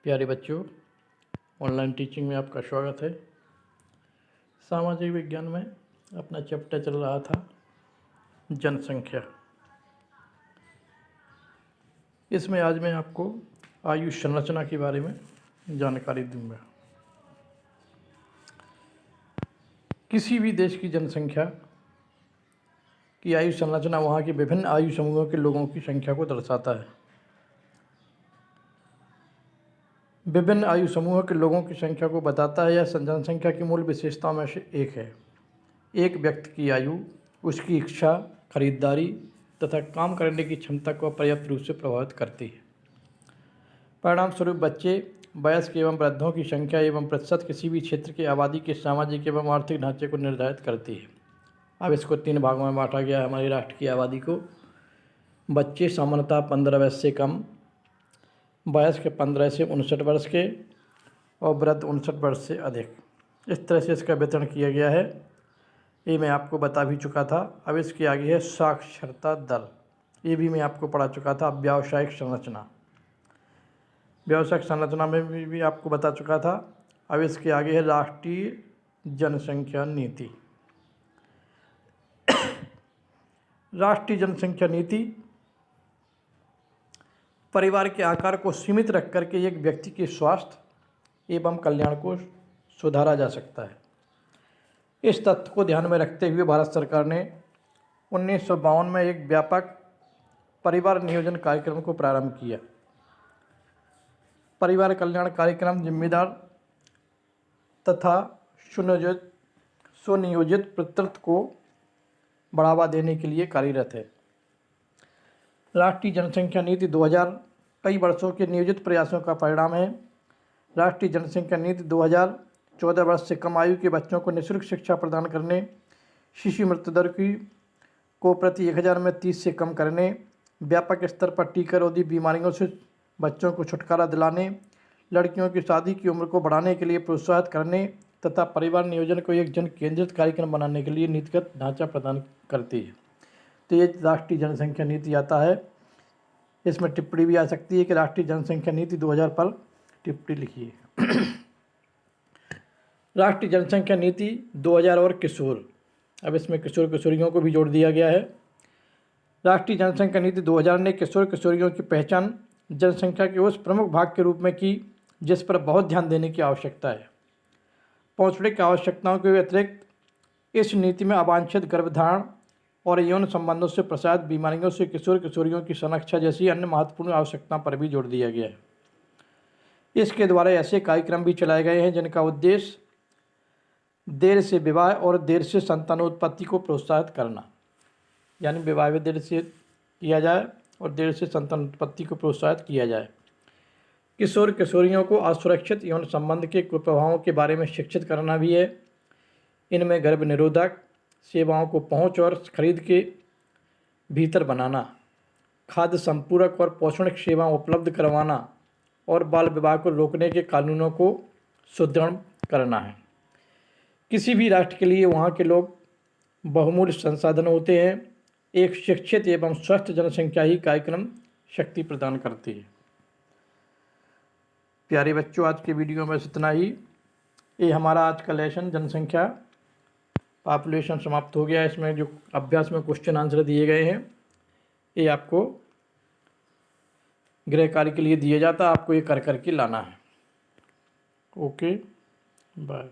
प्यारे बच्चों, online teaching में आपका स्वागत है। सामाजिक विज्ञान में अपना चैप्टर चल रहा था जनसंख्या। इसमें आज मैं आपको आयु संरचना के बारे में जानकारी दूंगा। किसी भी देश की जनसंख्या की आयु संरचना वहाँ के विभिन्न आयु समूहों के लोगों की संख्या को दर्शाता है। विभिन्न आयु समूहों के लोगों की संख्या को बताता है। यह जनसंख्या की मूल विशेषताओं में से एक है। एक व्यक्ति की आयु उसकी इच्छा, खरीदारी तथा काम करने की क्षमता को पर्याप्त रूप से प्रभावित करती है। परिणाम स्वरूप बच्चे, वयस्क एवं वृद्धों की संख्या एवं प्रतिशत किसी भी क्षेत्र की आबादी के सामाजिक एवं आर्थिक ढांचे को निर्धारित करती है। अब इसको 3 भागों में बांटा गया है हमारे राष्ट्र की आबादी को। बच्चे सामान्यतः 15 वर्ष से कम, वयस्क 15 से 59 वर्ष के और वृद्ध 59 वर्ष से अधिक। इस तरह से इसका वितरण किया गया है। ये मैं आपको बता भी चुका था। अब इसके आगे है साक्षरता दर। ये भी मैं आपको पढ़ा चुका था। व्यावसायिक संरचना, व्यावसायिक संरचना में भी आपको बता चुका था। अब इसके आगे है राष्ट्रीय जनसंख्या नीति। राष्ट्रीय जनसंख्या नीति परिवार के आकार को सीमित रख करके एक व्यक्ति के स्वास्थ्य एवं कल्याण को सुधारा जा सकता है। इस तथ्य को ध्यान में रखते हुए भारत सरकार ने 1952 में एक व्यापक परिवार नियोजन कार्यक्रम को प्रारंभ किया। परिवार कल्याण कार्यक्रम जिम्मेदार तथा सुनियोजित पितृत्व को बढ़ावा देने के लिए कार्यरत है। राष्ट्रीय जनसंख्या नीति 2000 कई वर्षों के नियोजित प्रयासों का परिणाम है। राष्ट्रीय जनसंख्या नीति 2014 वर्ष से कम आयु के बच्चों को निःशुल्क शिक्षा प्रदान करने, शिशु मृत्यु दर को प्रति 1000 में 30 से कम करने, व्यापक स्तर पर टीका रोधी बीमारियों से बच्चों को छुटकारा दिलाने, लड़कियों की शादी की उम्र को बढ़ाने के लिए प्रोत्साहित करने तथा परिवार नियोजन को एक जन केंद्रित कार्यक्रम बनाने के लिए नीतिगत ढांचा प्रदान करती है। तो ये राष्ट्रीय जनसंख्या नीति आता है। इसमें टिप्पणी भी आ सकती है कि राष्ट्रीय जनसंख्या नीति 2000 पर टिप्पणी लिखिए। राष्ट्रीय जनसंख्या नीति 2000 और किशोर। अब इसमें किशोर किशोरियों को भी जोड़ दिया गया है। राष्ट्रीय जनसंख्या नीति 2000 ने किशोर किशोरियों की पहचान जनसंख्या के उस प्रमुख भाग के रूप में की जिस पर बहुत ध्यान देने की आवश्यकता है। पौष्टिक आवश्यकताओं के अतिरिक्त इस नीति में अवांछित गर्भधारण और यौन संबंधों से प्रसारित बीमारियों से किशोर किशोरियों की संरक्षा जैसी अन्य महत्वपूर्ण आवश्यकताओं पर भी जोर दिया गया है। इसके द्वारा ऐसे कार्यक्रम भी चलाए गए हैं जिनका उद्देश्य देर से विवाह और देर से संतानोत्पत्ति को प्रोत्साहित करना, यानी विवाह भी देर से किया जाए और देर से संतानोत्पत्ति को प्रोत्साहित किया जाए। किशोर किशोरियों को असुरक्षित यौन संबंध के कुप्रभावों के बारे में शिक्षित करना भी है। इनमें गर्भ निरोधक सेवाओं को पहुंच और खरीद के भीतर बनाना, खाद्य संपूरक और पोषण सेवाएं उपलब्ध करवाना और बाल विवाह को रोकने के कानूनों को सुदृढ़ करना है। किसी भी राष्ट्र के लिए वहाँ के लोग बहुमूल्य संसाधन होते हैं। एक शिक्षित एवं स्वस्थ जनसंख्या ही कार्यक्रम शक्ति प्रदान करती है। प्यारे बच्चों, आज के वीडियो में इतना ही। ये हमारा आज का लेसन जनसंख्या पॉपुलेशन समाप्त हो गया। इसमें जो अभ्यास में क्वेश्चन आंसर दिए गए हैं ये आपको गृह कार्य के लिए दिया जाता है। आपको ये कर करके लाना है। Okay, bye.